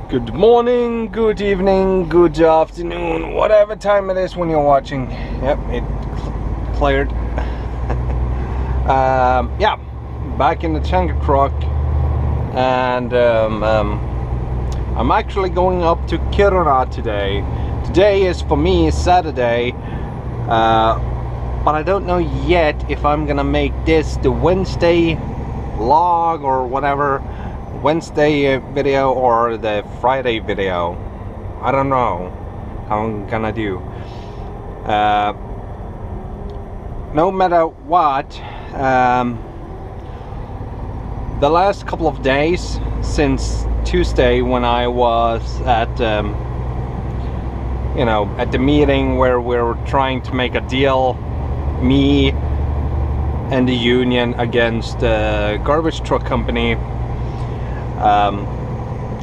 Good morning, good evening, good afternoon, whatever time it is when you're watching. Yep, it cleared. Yeah, back in the tanker truck, and I'm actually going up to Kiruna today. Today is for me Saturday, but I don't know yet if I'm gonna make this the Wednesday vlog or whatever. Wednesday video or the Friday video. I don't know how I'm gonna do. No matter what, the last couple of days since Tuesday, when I was at at the meeting where we were trying to make a deal, me and the union against the garbage truck company.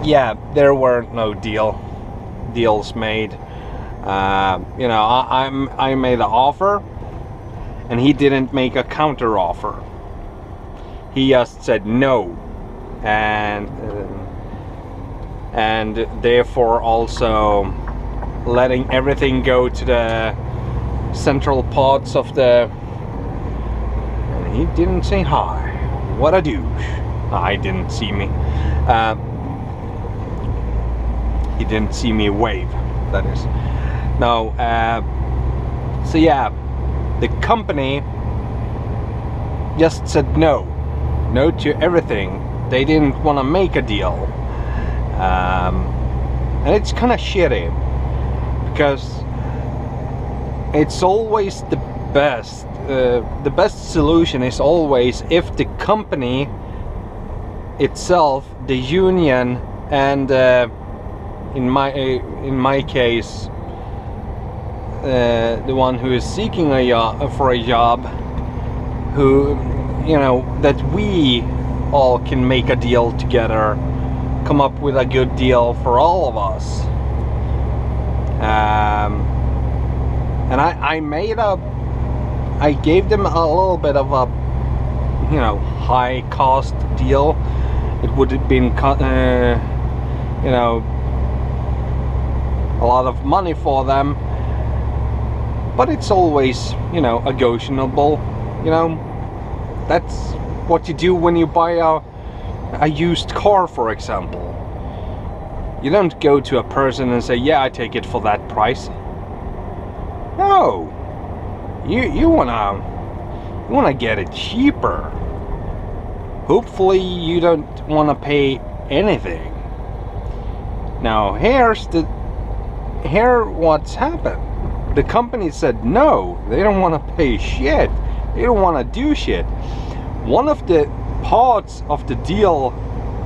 Yeah, there were no deals made. I made an offer, and he didn't make a counter offer. He just said no, and therefore also letting everything go to the central parts of the. And he didn't say hi. What a douche. He didn't see me. He didn't see me wave, that is. No, so yeah, the company just said no to everything. They didn't want to make a deal. And it's kind of shitty, because it's always the best solution is always if the company itself, the union, and in my case, the one who is seeking a job, who that we all can make a deal together, come up with a good deal for all of us. And I gave them a little bit of a high cost deal. It would have been a lot of money for them, but it's always negotiable. That's what you do when you buy a used car, for example. You don't go to a person and say, yeah, I take it for that price. No, you wanna get it cheaper. Hopefully you don't want to pay anything. Now here what's happened. The company said no, they don't want to pay shit. They don't want to do shit. One of the parts of the deal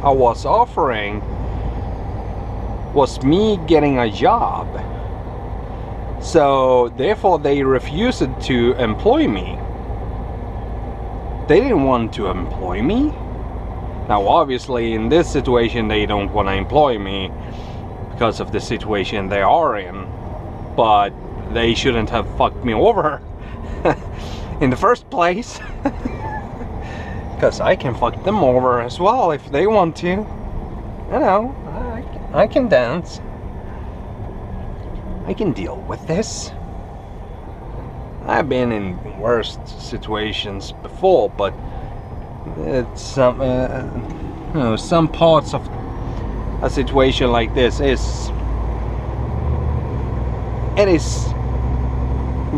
I was offering was me getting a job. So therefore they refused to employ me. They didn't want to employ me. Now obviously in this situation they don't want to employ me because of the situation they are in, but they shouldn't have fucked me over in the first place, because I can fuck them over as well if they want to. I can dance. I can deal with this. I've been in worse situations before, but it's some parts of a situation like this is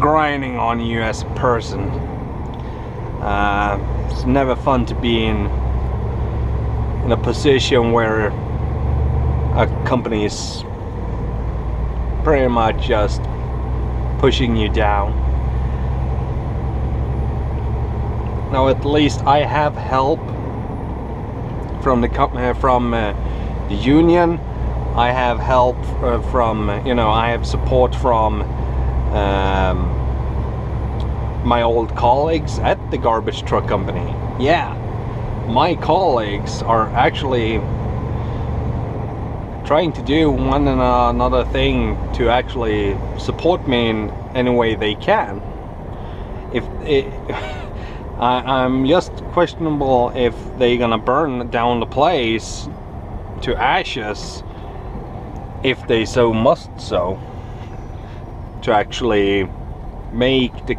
grinding on you as a person. It's never fun to be in a position where a company is pretty much just pushing you down. Now at least I have help from the union. I have help from I have support from my old colleagues at the garbage truck company. Yeah, my colleagues are actually trying to do one and another thing to actually support me in any way they can. I'm just questionable if they're gonna burn down the place to ashes if they so must so, to actually make the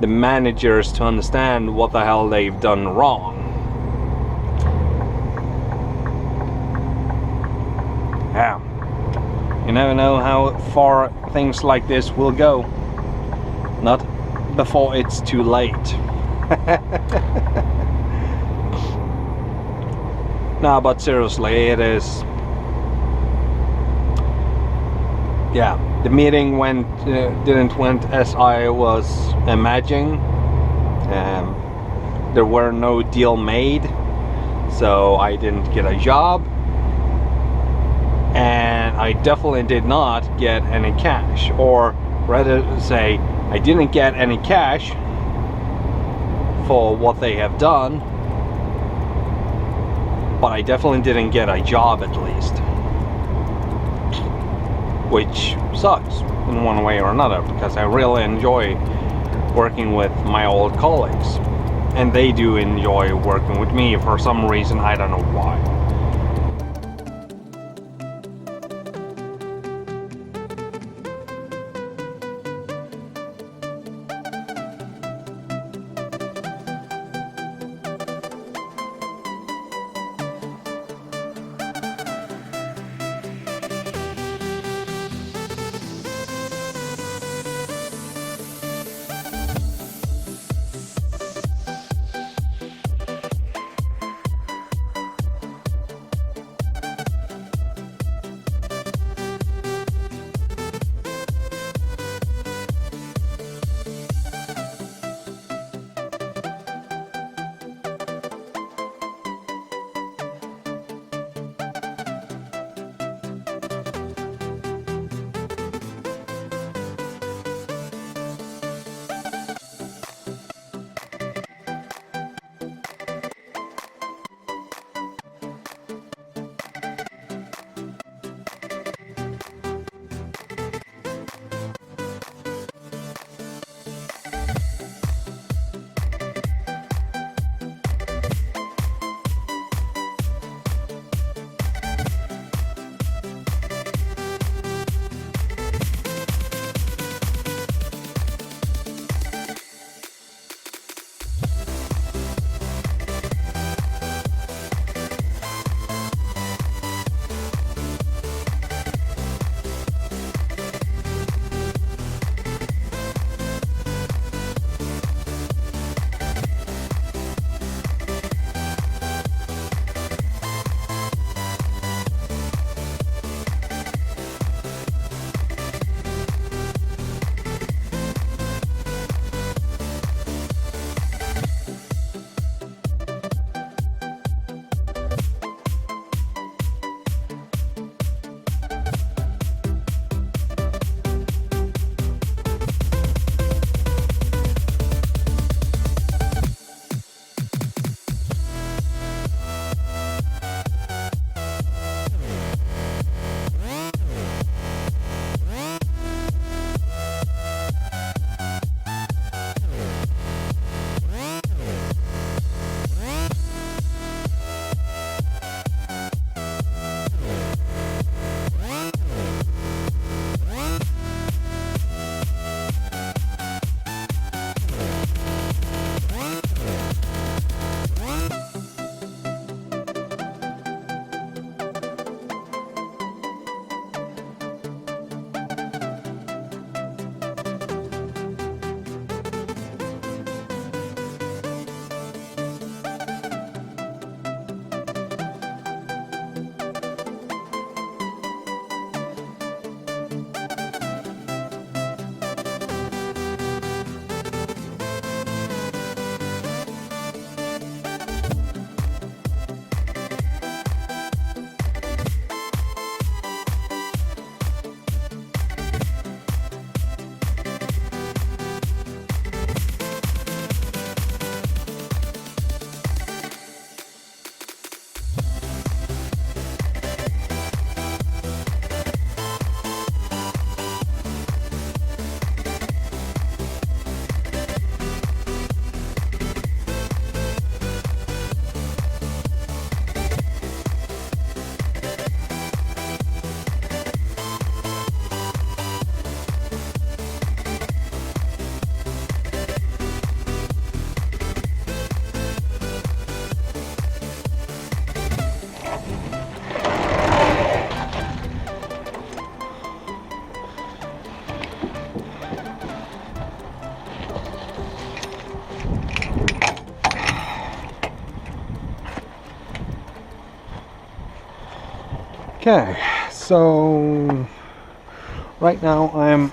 managers to understand what the hell they've done wrong. Yeah, you never know how far things like this will go. Not before it's too late. No, but seriously, it is. Yeah, the meeting didn't went as I was imagining. There were no deal made, so I didn't get a job, and I definitely did not get any cash, or rather say, I didn't get any cash for what they have done, but I definitely didn't get a job at least. Which sucks in one way or another, because I really enjoy working with my old colleagues. And they do enjoy working with me for some reason, I don't know why. Okay, so right now I'm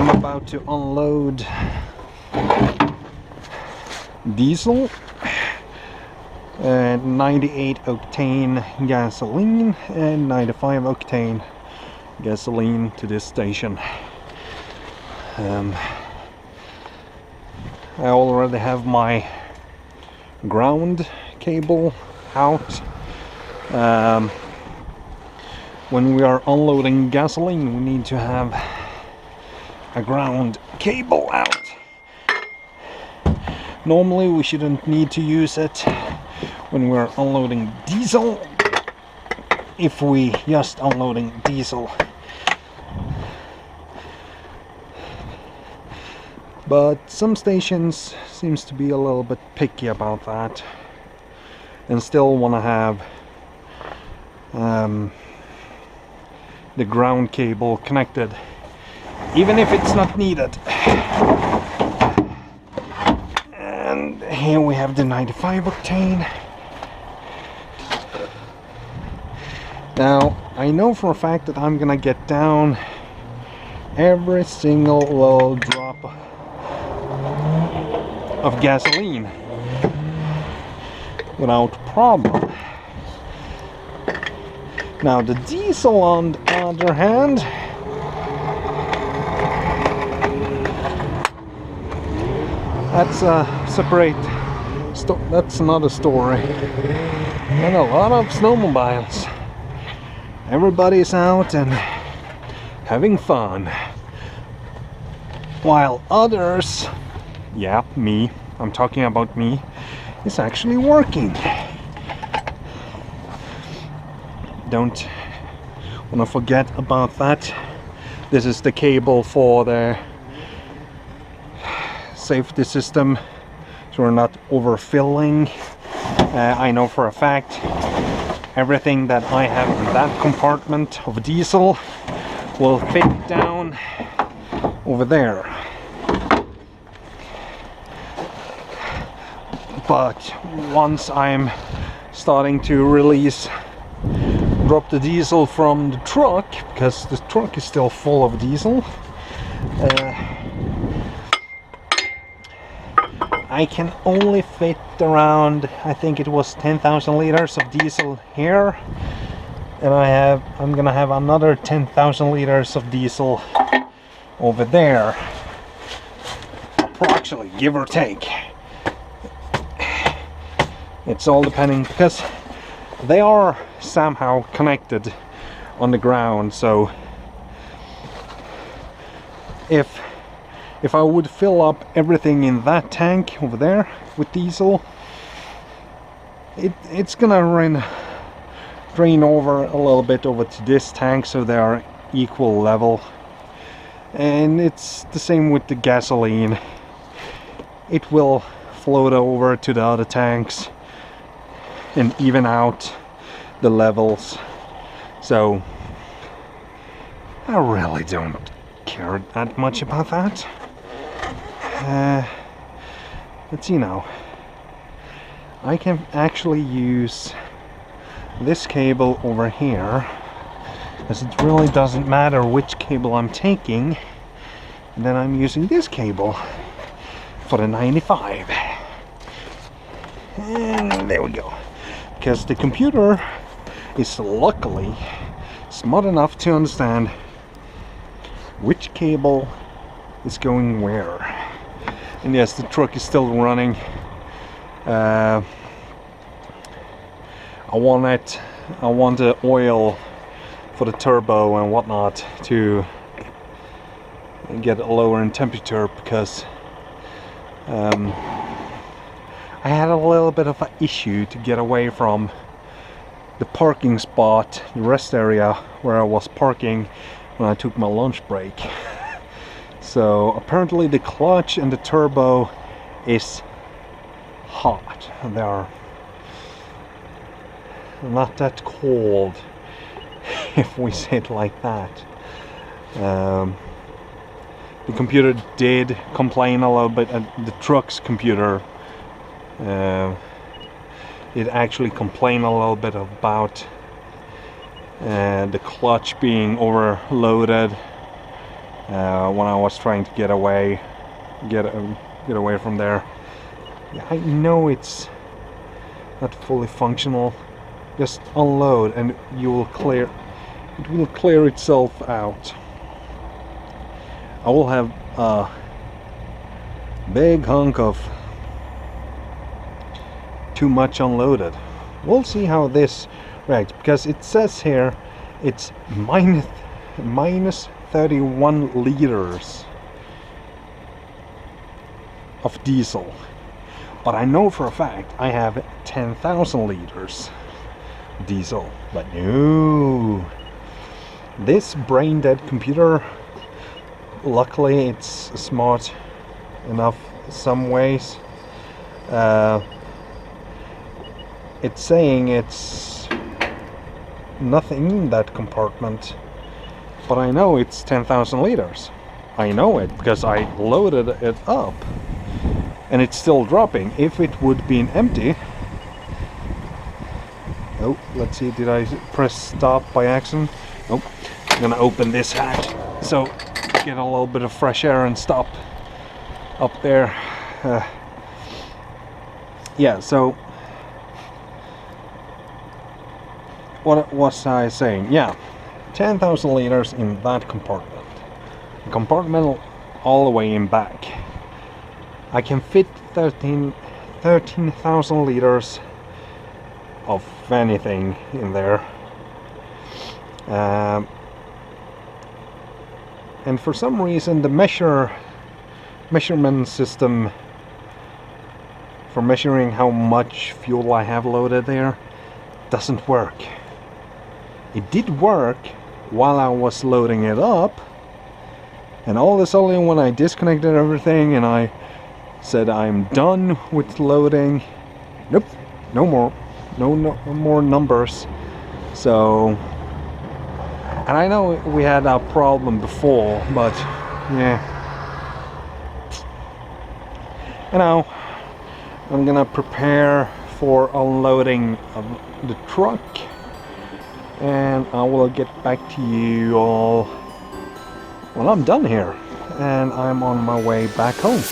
about to unload diesel and 98 octane gasoline and 95 octane gasoline to this station. I already have my ground cable out. When we are unloading gasoline, we need to have a ground cable out. Normally we shouldn't need to use it when we're unloading diesel, if we just unloading diesel. But some stations seems to be a little bit picky about that and still want to have the ground cable connected, even if it's not needed. And here we have the 95 octane. Now I know for a fact that I'm gonna get down every single little drop of gasoline without problem. Now the diesel, on the other hand, that's a separate that's another story. And a lot of snowmobiles. Everybody's out and having fun, while others, yeah, me, I'm talking about me, is actually working. Don't want to forget about that. This is the cable for the safety system, so we're not overfilling. I know for a fact everything that I have in that compartment of diesel will fit down over there. But once I'm starting to drop the diesel from the truck, because the truck is still full of diesel, I can only fit around, I think it was 10,000 liters of diesel here, and I'm gonna have another 10,000 liters of diesel over there, approximately, give or take. It's all depending, because they are somehow connected on the ground. So if I would fill up everything in that tank over there with diesel, it's gonna drain over a little bit over to this tank, so they are equal level. And it's the same with the gasoline. It will float over to the other tanks and even out the levels. So I really don't care that much about that. But you know, I can actually use this cable over here, because it really doesn't matter which cable I'm taking. And then I'm using this cable for the 95. And there we go. Because the computer is luckily smart enough to understand which cable is going where. And yes, the truck is still running. I want the oil for the turbo and whatnot to get lower in temperature, because I had a little bit of an issue to get away from the parking spot, the rest area where I was parking when I took my lunch break. So apparently the clutch and the turbo is hot. They are not that cold, if we say it like that. The computer did complain a little bit, the truck's computer it actually complained a little bit about the clutch being overloaded when I was trying to get away from there. I know it's not fully functional. Just unload and it will clear itself out. I will have a big hunk of too much unloaded. We'll see how this reacts, because it says here it's minus 31 liters of diesel, but I know for a fact I have 10,000 liters diesel. But no, this brain dead computer, luckily it's smart enough some ways. It's saying it's nothing in that compartment, but I know it's 10,000 liters. I know it because I loaded it up and it's still dropping. If it would be empty, oh, let's see, did I press stop by accident? Nope. I'm gonna open this hatch so get a little bit of fresh air and stop up there. Yeah, so what was I saying? Yeah, 10,000 liters in that compartment. The compartment all the way in back. I can fit 13,000 liters of anything in there. And for some reason the measurement system for measuring how much fuel I have loaded there doesn't work. It did work while I was loading it up, and all of a sudden when I disconnected everything and I said I'm done with loading, nope, no more numbers. So, and I know we had a problem before, but yeah, you know, I'm gonna prepare for unloading of the truck, and I will get back to you all when I'm done here and I'm on my way back home.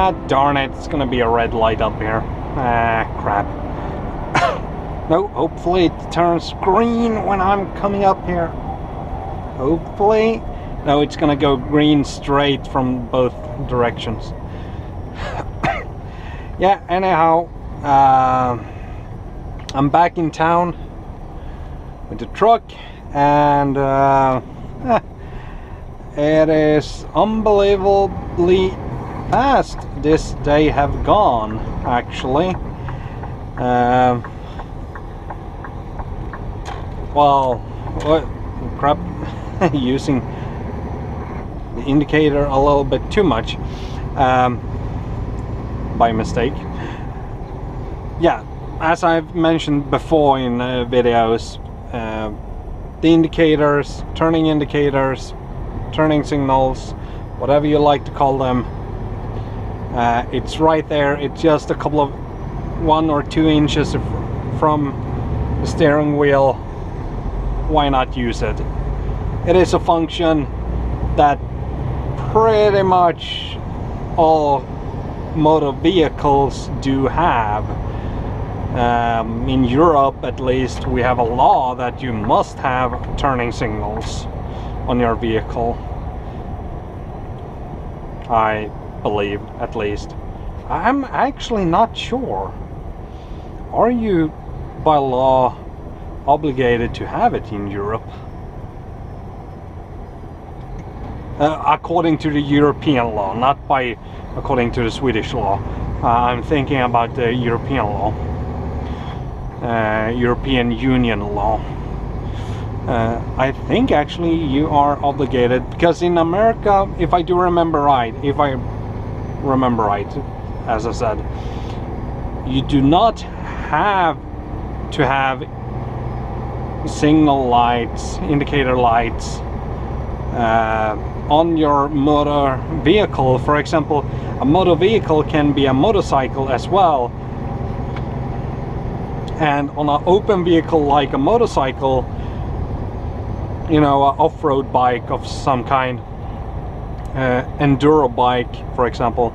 Ah, darn it, it's gonna be a red light up here. Ah, crap. No, hopefully it turns green when I'm coming up here. Hopefully. No, it's gonna go green straight from both directions. Yeah, anyhow, I'm back in town with the truck, and it is unbelievably fast this day have gone, actually. Well, what crap, using the indicator a little bit too much by mistake. Yeah, as I've mentioned before in videos, the indicators, turning signals, whatever you like to call them, it's right there. It's just a couple of 1 or 2 inches from the steering wheel. Why not use it? It is a function that pretty much all motor vehicles do have. In Europe, at least, we have a law that you must have turning signals on your vehicle. I believe, at least. I'm actually not sure. Are you, by law, obligated to have it in Europe? According to the European law, not according to the Swedish law. I'm thinking about the European law. European Union law. I think actually you are obligated, because in America, if I remember right, as I said, you do not have to have signal lights, indicator lights on your motor vehicle. For example, a motor vehicle can be a motorcycle as well, and on an open vehicle like a motorcycle, you know, an off-road bike of some kind, enduro bike, for example,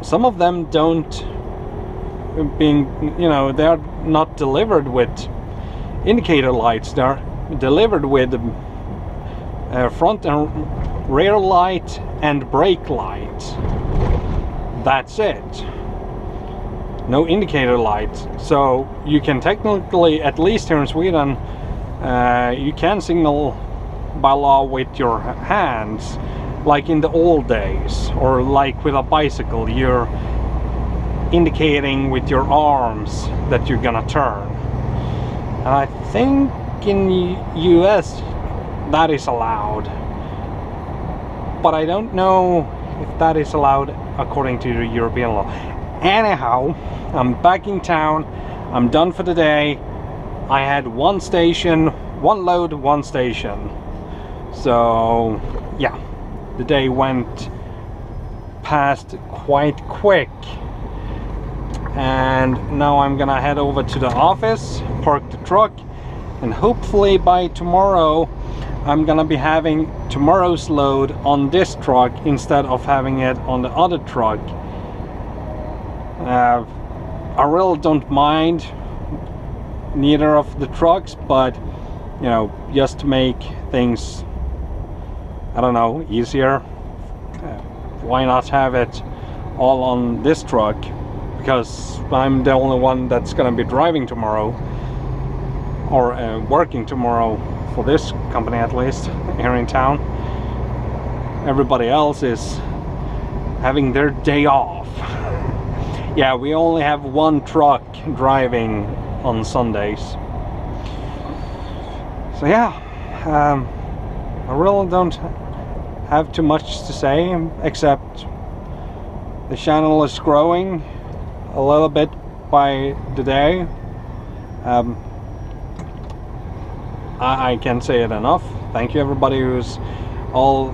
some of them don't they're not delivered with indicator lights. They're delivered with front and rear light and brake light. That's it. No indicator lights. So you can technically, at least here in Sweden, you can signal by law with your hands, like in the old days, or like with a bicycle, you're indicating with your arms that you're gonna turn. And I think in US that is allowed, but I don't know if that is allowed according to the European law. Anyhow, I'm back in town. I'm done for the day. I had one load, one station. So yeah, the day went past quite quick. And now I'm gonna head over to the office, park the truck, and hopefully by tomorrow I'm gonna be having tomorrow's load on this truck instead of having it on the other truck. I really don't mind neither of the trucks, but you know, just to make things, I don't know, easier, why not have it all on this truck? Because I'm the only one that's gonna be driving tomorrow, or working tomorrow for this company, at least here in town. Everybody else is having their day off. Yeah, we only have one truck driving on Sundays. So yeah, I really don't have too much to say, except the channel is growing a little bit by the day. I can't say it enough. Thank you everybody who's all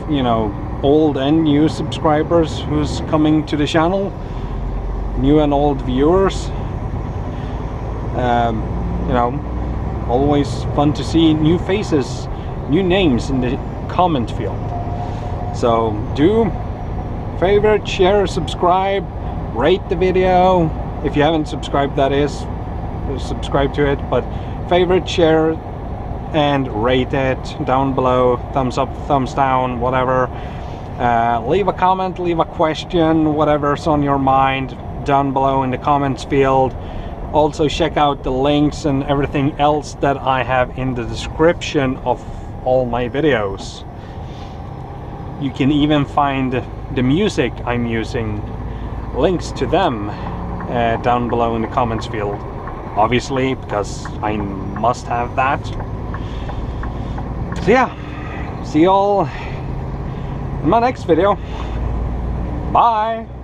you know, old and new subscribers who's coming to the channel, new and old viewers. You know, always fun to see new faces, new names in the comment field. So do favorite, share, subscribe, rate the video. If you haven't subscribed, that is, subscribe to it. But favorite, share, and rate it down below. Thumbs up, thumbs down, whatever. Leave a comment, leave a question, whatever's on your mind down below in the comments field. Also check out the links and everything else that I have in the description of all my videos. You can even find the music I'm using, links to them down below in the comments field. Obviously, because I must have that. So yeah, see y'all in my next video. Bye!